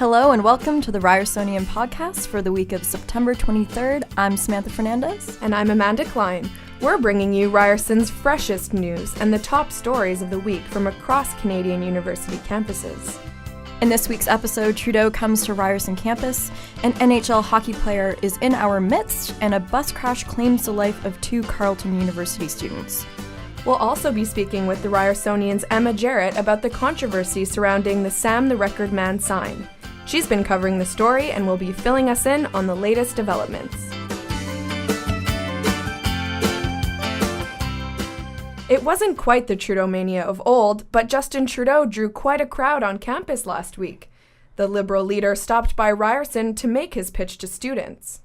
Hello and welcome to the Ryersonian Podcast for the week of September 23rd. I'm Samantha Fernandes. And I'm Amanda Kline. We're bringing you Ryerson's freshest news and the top stories of the week from across Canadian university campuses. In this week's episode, Trudeau comes to Ryerson campus, an NHL hockey player is in our midst, and a bus crash claims the life of two Carleton University students. We'll also be speaking with the Ryersonian's Emma Jarrett about the controversy surrounding the Sam the Record Man sign. She's been covering the story and will be filling us in on the latest developments. It wasn't quite the Trudeau mania of old, but Justin Trudeau drew quite a crowd on campus last week. The Liberal leader stopped by Ryerson to make his pitch to students.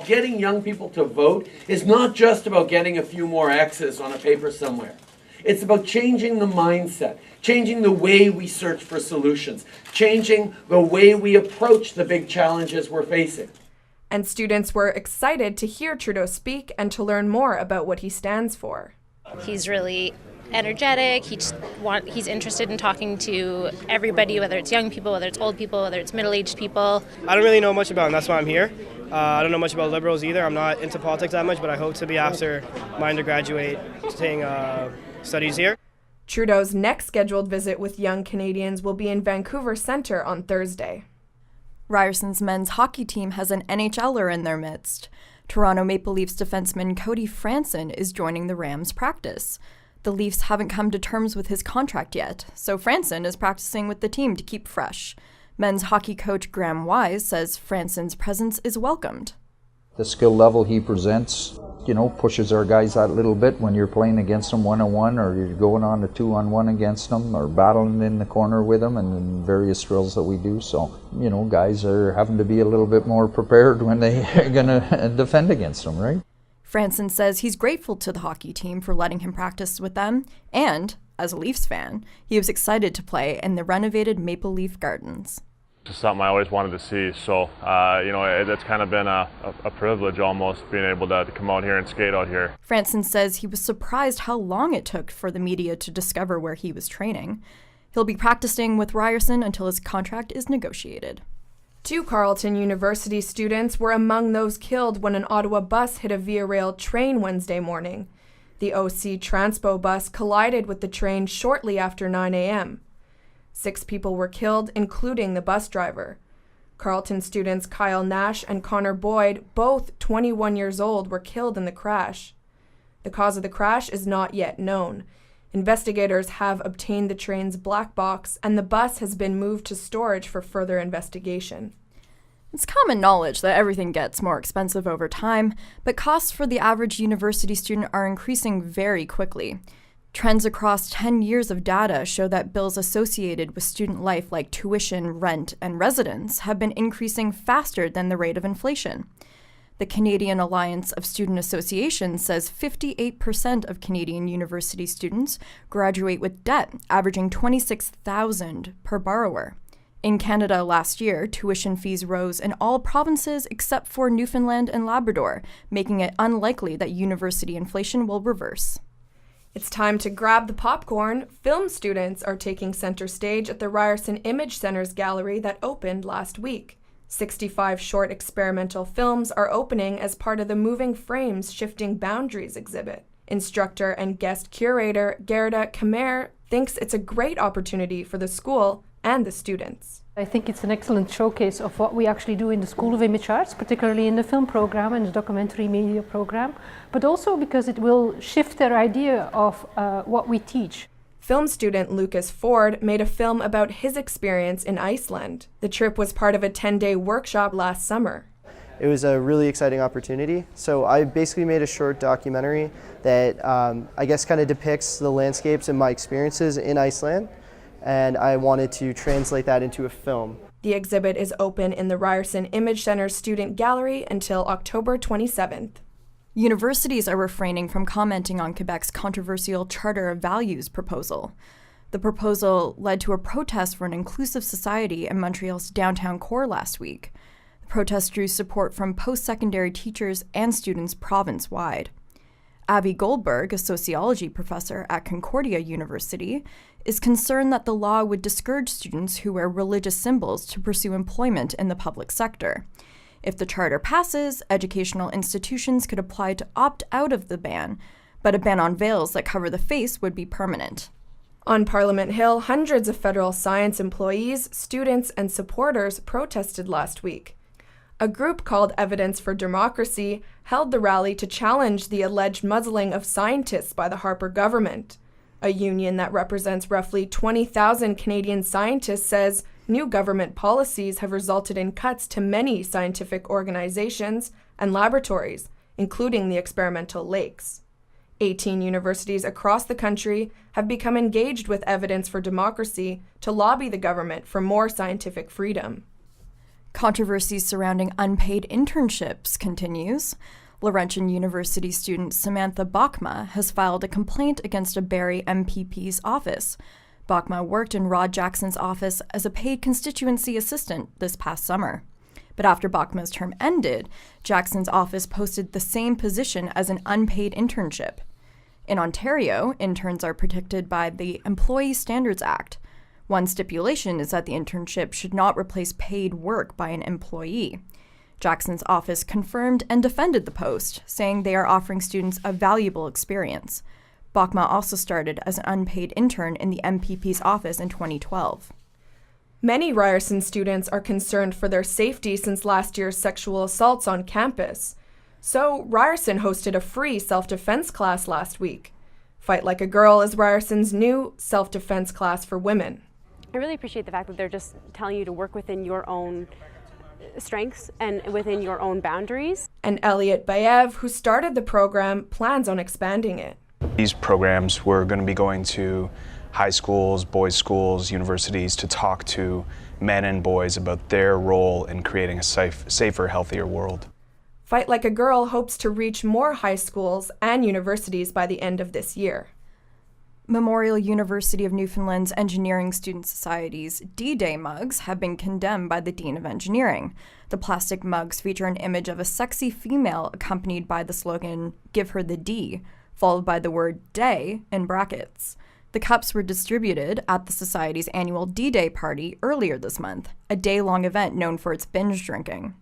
Getting young people to vote is not just about getting a few more X's on a paper somewhere. It's about changing the mindset, changing the way we search for solutions, changing the way we approach the big challenges we're facing. And students were excited to hear Trudeau speak and to learn more about what he stands for. He's really energetic. He's interested in talking to everybody, whether it's young people, whether it's old people, whether it's middle-aged people. I don't really know much about him. That's why I'm here. I don't know much about Liberals either. I'm not into politics that much, but I hope to be after my undergraduate studies here. Trudeau's next scheduled visit with young Canadians will be in Vancouver Centre on Thursday. Ryerson's men's hockey team has an NHLer in their midst. Toronto Maple Leafs defenseman Cody Franson is joining the Rams practice. The Leafs haven't come to terms with his contract yet, so Franson is practicing with the team to keep fresh. Men's hockey coach Graham Wise says Franson's presence is welcomed. The skill level he presents, pushes our guys that little bit when you're playing against them one-on-one, or you're going on a two-on-one against them, or battling in the corner with them, and in various drills that we do. So, guys are having to be a little bit more prepared when they are going to defend against them, right? Franson says he's grateful to the hockey team for letting him practice with them, and, as a Leafs fan, he was excited to play in the renovated Maple Leaf Gardens. It's something I always wanted to see, so it's kind of been a privilege almost being able to come out here and skate out here. Franson says he was surprised how long it took for the media to discover where he was training. He'll be practicing with Ryerson until his contract is negotiated. 2 Carleton University students were among those killed when an Ottawa bus hit a Via Rail train Wednesday morning. The OC Transpo bus collided with the train shortly after 9 a.m. 6 people were killed, including the bus driver. Carleton students Kyle Nash and Connor Boyd, both 21 years old, were killed in the crash. The cause of the crash is not yet known. Investigators have obtained the train's black box, and the bus has been moved to storage for further investigation. It's common knowledge that everything gets more expensive over time, but costs for the average university student are increasing very quickly. Trends across 10 years of data show that bills associated with student life like tuition, rent, and residence have been increasing faster than the rate of inflation. The Canadian Alliance of Student Associations says 58% of Canadian university students graduate with debt, averaging $26,000 per borrower. In Canada last year, tuition fees rose in all provinces except for Newfoundland and Labrador, making it unlikely that university inflation will reverse. It's time to grab the popcorn. Film students are taking center stage at the Ryerson Image Center's gallery that opened last week. 65 short experimental films are opening as part of the Moving Frames Shifting Boundaries exhibit. Instructor and guest curator Gerda Kamer thinks it's a great opportunity for the school and the students. I think it's an excellent showcase of what we actually do in the School of Image Arts, particularly in the film program and the documentary media program, but also because it will shift their idea of what we teach. Film student Lucas Ford made a film about his experience in Iceland. The trip was part of a 10-day workshop last summer. It was a really exciting opportunity. So I basically made a short documentary that kind of depicts the landscapes and my experiences in Iceland. And I wanted to translate that into a film. The exhibit is open in the Ryerson Image Center Student Gallery until October 27th. Universities are refraining from commenting on Quebec's controversial Charter of Values proposal. The proposal led to a protest for an inclusive society in Montreal's downtown core last week. The protest drew support from post-secondary teachers and students province-wide. Avi Goldberg, a sociology professor at Concordia University, is concerned that the law would discourage students who wear religious symbols to pursue employment in the public sector. If the charter passes, educational institutions could apply to opt out of the ban, but a ban on veils that cover the face would be permanent. On Parliament Hill, hundreds of federal science employees, students, and supporters protested last week. A group called Evidence for Democracy held the rally to challenge the alleged muzzling of scientists by the Harper government. A union that represents roughly 20,000 Canadian scientists says new government policies have resulted in cuts to many scientific organizations and laboratories, including the experimental lakes. 18 universities across the country have become engaged with Evidence for Democracy to lobby the government for more scientific freedom. Controversies surrounding unpaid internships continues. Laurentian University student Samantha Bachma has filed a complaint against a Barrie MPP's office. Bachma worked in Rod Jackson's office as a paid constituency assistant this past summer. But after Bachma's term ended, Jackson's office posted the same position as an unpaid internship. In Ontario, interns are protected by the Employee Standards Act. One stipulation is that the internship should not replace paid work by an employee. Jackson's office confirmed and defended the post, saying they are offering students a valuable experience. Bachma also started as an unpaid intern in the MPP's office in 2012. Many Ryerson students are concerned for their safety since last year's sexual assaults on campus. So, Ryerson hosted a free self-defense class last week. Fight Like a Girl is Ryerson's new self-defense class for women. I really appreciate the fact that they're just telling you to work within your own strengths and within your own boundaries. And Elliot Bayev, who started the program, plans on expanding it. These programs, we're going to be going to high schools, boys' schools, universities to talk to men and boys about their role in creating a safer, healthier world. Fight Like a Girl hopes to reach more high schools and universities by the end of this year. Memorial University of Newfoundland's Engineering Student Society's D-Day mugs have been condemned by the Dean of Engineering. The plastic mugs feature an image of a sexy female accompanied by the slogan, "Give her the D," followed by the word "day" in brackets. The cups were distributed at the Society's annual D-Day party earlier this month, a day-long event known for its binge drinking.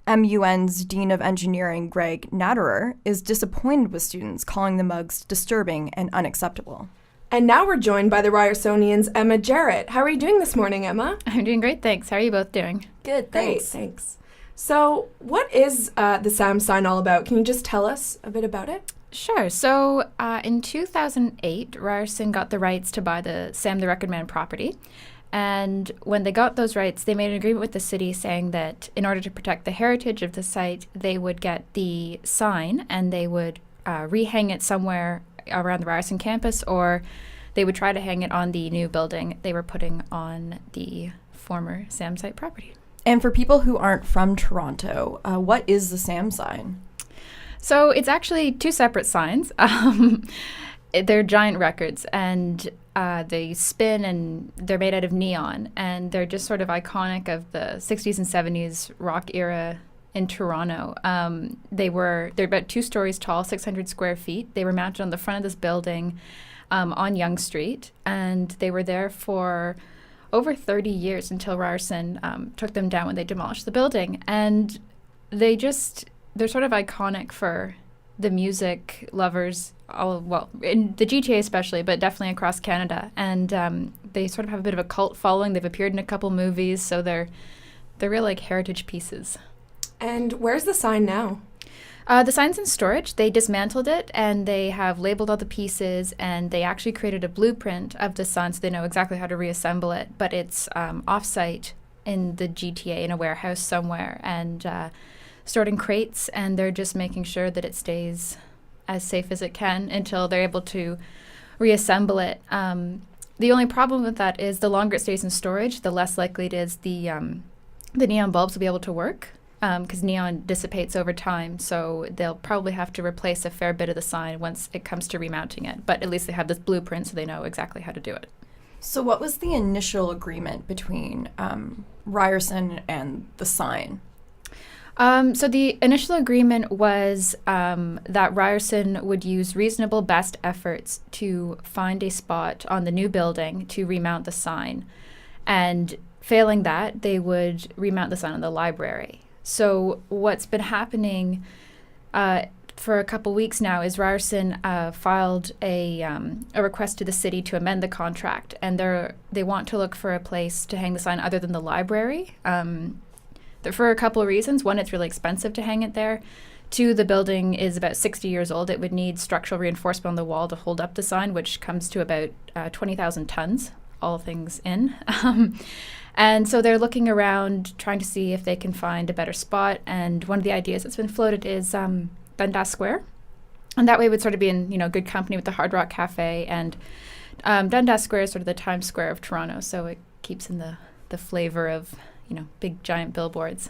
MUN's Dean of Engineering, Greg Natterer, is disappointed with students, calling the mugs disturbing and unacceptable. And now we're joined by the Ryersonians' Emma Jarrett. How are you doing this morning, Emma? I'm doing great, thanks. How are you both doing? Good, thanks. Thanks. So, what is the SAM sign all about? Can you just tell us a bit about it? Sure. So, in 2008, Ryerson got the rights to buy the Sam the Record Man property. And when they got those rights, they made an agreement with the city saying that in order to protect the heritage of the site, they would get the sign and they would rehang it somewhere around the Ryerson campus, or they would try to hang it on the new building they were putting on the former SAM site property. And for people who aren't from Toronto, what is the SAM sign? So it's actually two separate signs. They're giant records, and they spin, and they're made out of neon, and they're just sort of iconic of the 60s and 70s rock era in Toronto. They're about 2 stories tall, 600 square feet. They were mounted on the front of this building on Yonge Street, and they were there for over 30 years until Ryerson took them down when they demolished the building. And they're sort of iconic for the music lovers, in the GTA especially, but definitely across Canada. And they sort of have a bit of a cult following. They've appeared in a couple movies, so they're real like heritage pieces. And where's the sign now? The sign's in storage. They dismantled it, and they have labeled all the pieces, and they actually created a blueprint of the sign so they know exactly how to reassemble it. But it's off-site in the GTA in a warehouse somewhere, and stored in crates, and they're just making sure that it stays as safe as it can until they're able to reassemble it. The only problem with that is the longer it stays in storage, the less likely it is the neon bulbs will be able to work, because neon dissipates over time, so they'll probably have to replace a fair bit of the sign once it comes to remounting it. But at least they have this blueprint, so they know exactly how to do it. So what was the initial agreement between Ryerson and the sign? So the initial agreement was that Ryerson would use reasonable best efforts to find a spot on the new building to remount the sign. And failing that, they would remount the sign in the library. So what's been happening for a couple weeks now is Ryerson filed a request to the city to amend the contract, and they want to look for a place to hang the sign other than the library. For a couple of reasons. One, it's really expensive to hang it there. Two, the building is about 60 years old. It would need structural reinforcement on the wall to hold up the sign, which comes to about 20,000 tons, all things in. And so they're looking around, trying to see if they can find a better spot. And one of the ideas that's been floated is Dundas Square. And that way it would sort of be in, good company with the Hard Rock Cafe. And Dundas Square is sort of the Times Square of Toronto, so it keeps in the flavor of big giant billboards.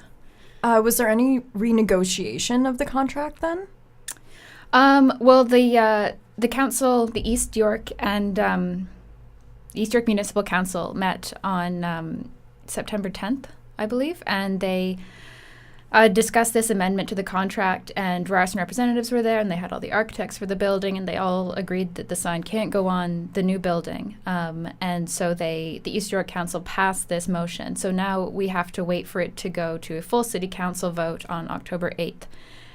Was there any renegotiation of the contract then? Well, the council, the East York and East York Municipal Council met on September 10th, I believe, and they discussed this amendment to the contract, and Ryerson representatives were there, and they had all the architects for the building, and they all agreed that the sign can't go on the new building. And so the East York Council passed this motion. So now we have to wait for it to go to a full city council vote on October 8th.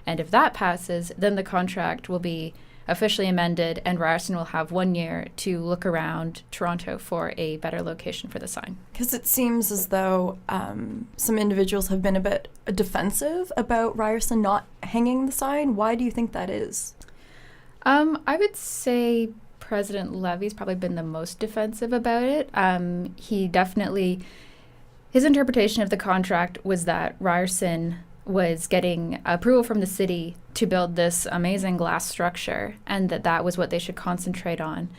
And if that passes, then the contract will be officially amended, and Ryerson will have 1 year to look around Toronto for a better location for the sign. Because it seems as though some individuals have been a bit defensive about Ryerson not hanging the sign. Why do you think that is? I would say President Levy's probably been the most defensive about it. His interpretation of the contract was that Ryerson was getting approval from the city to build this amazing glass structure, and that was what they should concentrate on.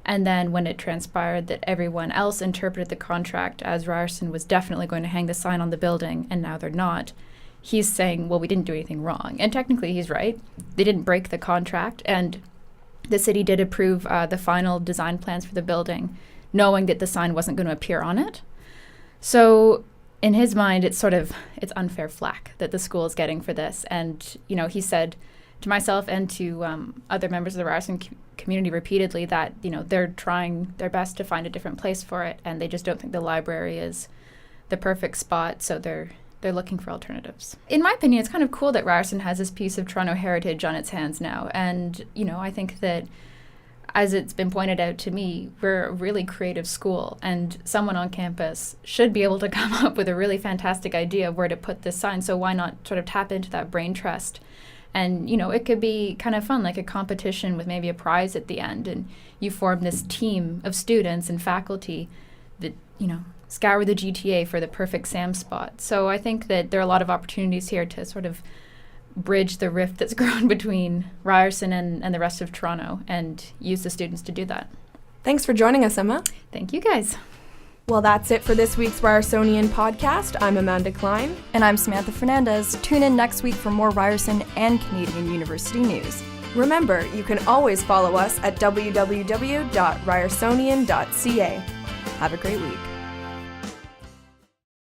And then when it transpired that everyone else interpreted the contract as Ryerson was definitely going to hang the sign on the building, and now they're not, he's saying, well, we didn't do anything wrong. And technically he's right. They didn't break the contract, and the city did approve the final design plans for the building, knowing that the sign wasn't going to appear on it. So in his mind, it's unfair flack that the school is getting for this. And, he said to myself and to other members of the Ryerson community repeatedly that, they're trying their best to find a different place for it, and they just don't think the library is the perfect spot, so they're looking for alternatives. In my opinion, it's kind of cool that Ryerson has this piece of Toronto heritage on its hands now. And, I think that, as it's been pointed out to me, we're a really creative school, and someone on campus should be able to come up with a really fantastic idea of where to put this sign. So why not sort of tap into that brain trust? And, it could be kind of fun, like a competition with maybe a prize at the end. And you form this team of students and faculty that, scour the GTA for the perfect Sam spot. So I think that there are a lot of opportunities here to sort of bridge the rift that's grown between Ryerson and the rest of Toronto, and use the students to do that. Thanks for joining us, Emma. Thank you, guys. Well, that's it for this week's Ryersonian Podcast. I'm Amanda Kline. And I'm Samantha Fernandes. Tune in next week for more Ryerson and Canadian University news. Remember, you can always follow us at www.ryersonian.ca. Have a great week.